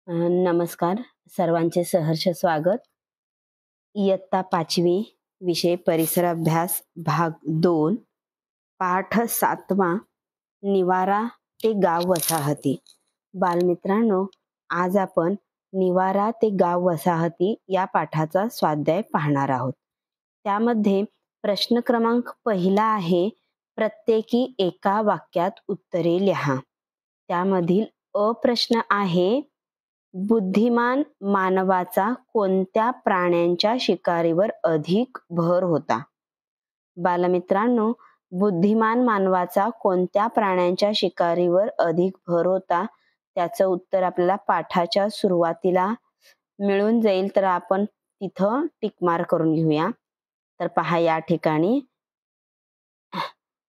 नमस्कार. सर्वांचे सहर्ष स्वागत. इयत्ता 5वी विषय परिसर अभ्यास भाग 2 पाठ 7वा निवारा ते गाव वसाहती. बालमित्रांनो, आज आपण निवारा ते गाव वसाहती या पाठाचा स्वाध्याय पाहणार आहोत. त्यामध्ये प्रश्न क्रमांक पहिला आहे, प्रत्येकी एका वाक्यात उत्तरे लिहा. त्यामधील अ प्रश्न आहे, बुद्धिमान मानवाचा कोणत्या प्राण्यांच्या शिकारीवर अधिक भर होता? बालमित्रांनो, बुद्धिमान मानवाचा कोणत्या प्राण्यांच्या शिकारीवर अधिक भर होता, त्याचं उत्तर आपल्याला पाठाच्या सुरुवातीला मिळून जाईल. तर आपण तिथं टिक मार्क करून घेऊया. तर पहा, या ठिकाणी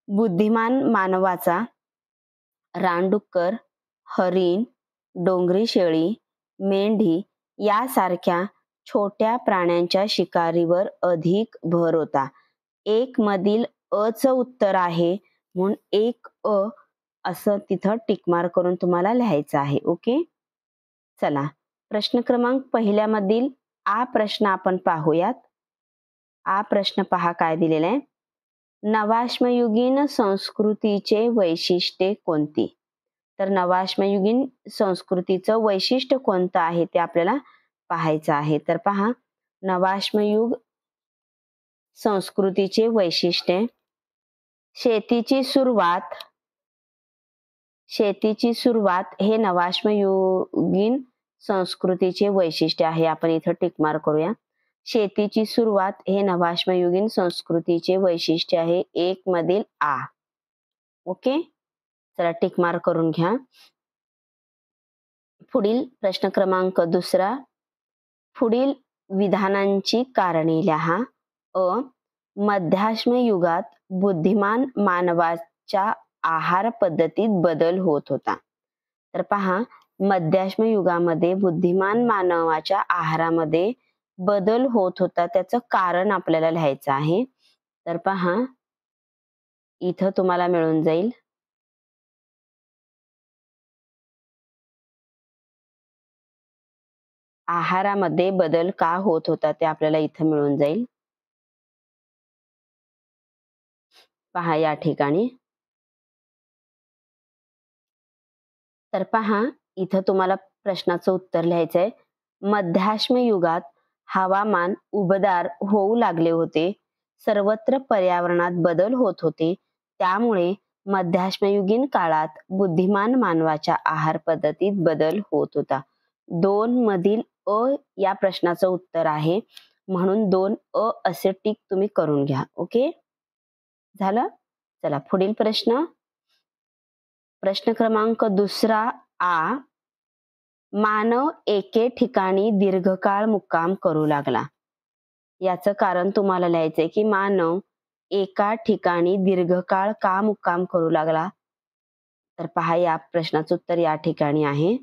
बुद्धिमान मानवाचा रानडुक्कर, हरिण, डोंगरी शेळी, मेंढी यासारख्या छोट्या प्राण्यांच्या शिकारीवर अधिक भर होता. एक मधील अ चं उत्तर आहे, म्हणून एक अ असं तिथं टिक मार्क करून तुम्हाला लिहायचं आहे. ओके, चला प्रश्न क्रमांक पहिल्यामधील आ प्रश्न आपण पाहूयात. आ प्रश्न पहा काय दिलेला आहे. नवाश्मयुगीन संस्कृतीचे वैशिष्ट्ये कोणती? तर नवाश्मयुगीन संस्कृतीचं वैशिष्ट्य कोणतं आहे ते आपल्याला पाहायचं आहे. तर पहा, नवाश्मयुग संस्कृतीचे वैशिष्ट्य, शेतीची सुरुवात हे नवाश्मयुगीन संस्कृतीचे वैशिष्ट्य आहे. आपण इथं टिक मार्क करूया. शेतीची सुरुवात हे नवाश्मयुगीन संस्कृतीचे वैशिष्ट्य आहे. एक मधील आ. ओके, चला टिक मार्क करून घ्या. पुढील प्रश्न क्रमांक दुसरा, पुढील विधानांची कारणे लिहा. अ, मध्याश्म युगात बुद्धिमान मानवाच्या आहार पद्धतीत बदल होत होता. तर पहा, मध्याश्म युगामध्ये बुद्धिमान मानवाच्या आहारामध्ये बदल होत होता, त्याचं कारण आपल्याला लिहायचं आहे. तर पहा, इथं तुम्हाला मिळून जाईल. आहारामध्ये बदल का होत होता ते आपल्याला इथं मिळून जाईल. पहा या ठिकाणी. तर पहा, इथं तुम्हाला प्रश्नाचं उत्तर लिहायचं आहे. मध्याश्म युगात हवामान उबदार होऊ लागले होते. सर्वत्र पर्यावरणात बदल होत होते. त्यामुळे मध्याश्मयुगीन काळात बुद्धिमान मानवाच्या आहार पद्धतीत बदल होत होता. 2 मधील अ या प्रश्नाचं उत्तर आहे, म्हणून 2 अ असे टिक तुम्ही करून घ्या. ओके, झालं. चला पुढील प्रश्न, प्रश्न क्रमांक दुसरा आ, मानव एके ठिकाणी दीर्घकाळ मुक्काम करू लागला. याचं कारण तुम्हाला लिहायचंय की मानव एका ठिकाणी दीर्घकाळ का मुक्काम करू लागला. तर पहा, या प्रश्नाचं उत्तर या ठिकाणी आहे.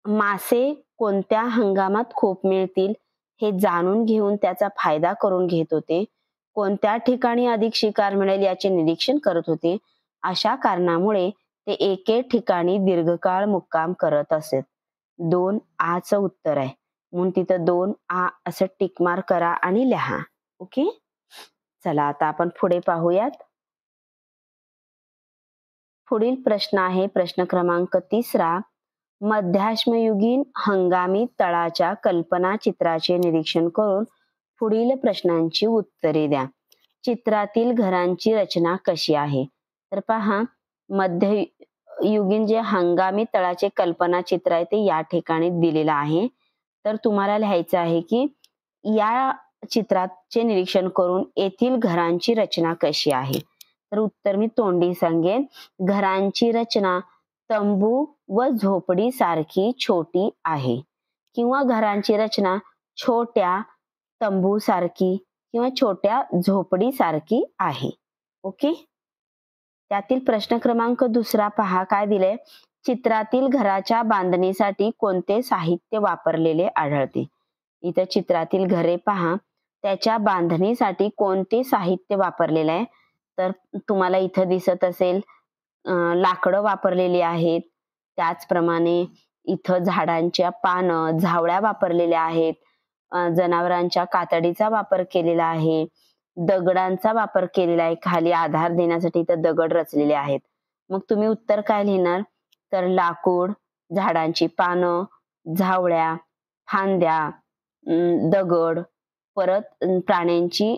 मासे कोणत्या हंगामात खूप मिळतील हे जाणून घेऊन त्याचा फायदा करून घेत होते. कोणत्या ठिकाणी अधिक शिकार मिळेल याचे निरीक्षण करत होते. अशा कारणामुळे ते एके ठिकाणी दीर्घकाळ मुक्काम करत असत. 2 आ चं उत्तर आहे, म्हणून तिथं 2 आ असं टिक मार्क करा आणि लिहा. ओके, चला आता आपण पुढे पाहूयात. पुढील प्रश्न आहे प्रश्न क्रमांक तिसरा, मध्याश्मयुगीन हंगामी तळाच्या कल्पना चित्राचे निरीक्षण करून पुढील प्रश्नांची उत्तरे द्या. चित्रातील घरांची रचना कशी आहे? तर पहा, मध्ययुगीन जे हंगामी तळाचे कल्पना चित्र आहे ते या ठिकाणी दिलेलं आहे. तर तुम्हाला लिहायचं आहे की या चित्राचे निरीक्षण करून येथील घरांची रचना कशी आहे. तर उत्तर मी तोंडी सांगेन. घरांची रचना तंबू व झोपडी सारखी छोटी आहे, किंवा घरांची रचना छोट्या तंबू सारखी किंवा छोट्या झोपडी सारखी आहे. ओके, त्यातील प्रश्न क्रमांक दुसरा पहा काय दिले. चित्रातील घराच्या बांधणीसाठी कोणते साहित्य वापरलेले आढळते? इथं चित्रातील घरे पहा, त्याच्या बांधणीसाठी कोणते साहित्य वापरलेले आहे. तर तुम्हाला इथं दिसत असेल लाकडं वापरलेली आहेत, त्याचप्रमाणे इथं झाडांच्या पानं, झावळ्या वापरलेल्या आहेत. जनावरांच्या कातडीचा वापर केलेला आहे. दगडांचा वापर केलेला आहे. खाली आधार देण्यासाठी इथं दगड रचलेले आहेत. मग तुम्ही उत्तर काय लिहिणार? तर लाकूड, झाडांची पानं, झावळ्या, फांद्या, दगड, परत प्राण्यांची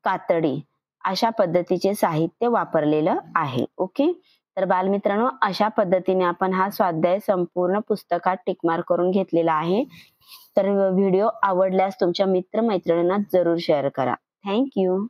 कातडी अशा पद्धतीचे साहित्य वापरलेलं आहे. ओके. तर बालमित्रांनो, अशा पद्धतीने आपण हा स्वाध्याय संपूर्ण पुस्तकात टिक मार्क करून घेतलेला आहे. तर व्हिडिओ आवडल्यास तुमच्या मित्रमैत्रिणींना जरूर शेअर करा. Thank you.